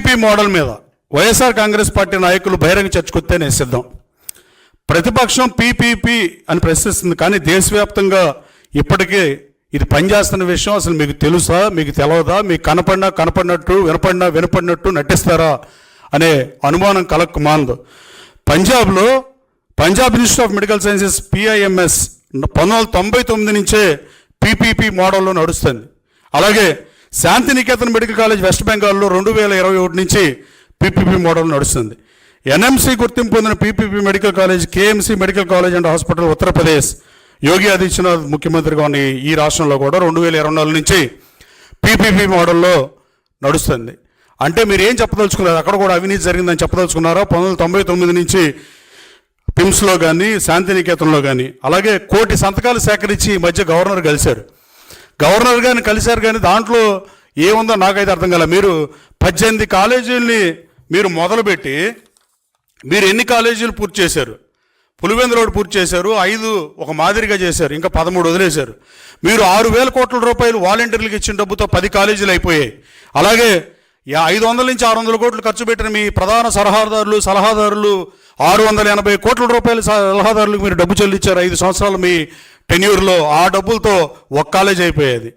PPP model మీద YSR Congress party నాయకులు బహిరంగ చర్చకొస్తే నేను సిద్ధం. ప్రతిపక్షం పీపీపీ అని ప్రశ్నిస్తుంది, కానీ దేశవ్యాప్తంగా ఇప్పటికీ ఇది పనిచేస్తున్న విషయం అసలు మీకు తెలుసా, మీకు తెలియదా, మీకు కనపడినట్టు వినపడినట్టు నటిస్తారా అనే అనుమానం కలక్కు మానదు. Punjab institute of medical sciences PIMS 1999 నుంచే పీపీపీ మోడల్లో నడుస్తుంది. అలాగే శాంతినికేతన్ మెడికల్ కాలేజ్ వెస్ట్ బెంగాల్లో 2021 నుంచి పీపీపీ మోడల్ నడుస్తుంది. NMC గుర్తింపు పొందిన PPP medical college KMC medical college and hospital Uttar Pradesh Yogi Adityanath ముఖ్యమంత్రిగా ఉన్న ఈ రాష్ట్రంలో కూడా 2024 నుంచి పీపీపీ మోడల్లో నడుస్తుంది. అంటే మీరు ఏం చెప్పదలుచుకున్నారు? అక్కడ కూడా అవినీతి జరిగిందని చెప్పదలుచుకున్నారా? 1999 నుంచి పిమ్స్లో కానీ శాంతినికేతన్లో కానీ. అలాగే 1 కోటి సంతకాలు సేకరించి ఈ మధ్య గవర్నర్ గారిని కలిశారు కానీ దాంట్లో ఏముందో నాకైతే అర్థం కాలే. మీరు 18 కాలేజీలని మీరు మొదలుపెట్టి మీరు ఎన్ని కాలేజీలు పూర్తి చేశారు? పులివెందులోడు పూర్తి చేశారు, 5 ఒక మాదిరిగా చేశారు, ఇంకా 13 వదిలేశారు. మీరు 6,000 కోట్ల రూపాయలు వాలంటీర్లకు ఇచ్చిన డబ్బుతో 10 కాలేజీలు అయిపోయాయి. అలాగే 500 నుంచి 600 కోట్లు ఖర్చు పెట్టిన మీ ప్రధాన సలహాదారులు 680 కోట్ల రూపాయల సలహాదారులకు మీరు డబ్బు చెల్లించారు 5 సంవత్సరాలు మీ టెన్యూర్లో. ఆ డబ్బులతో ఒక కాలేజ్ అయిపోయేది.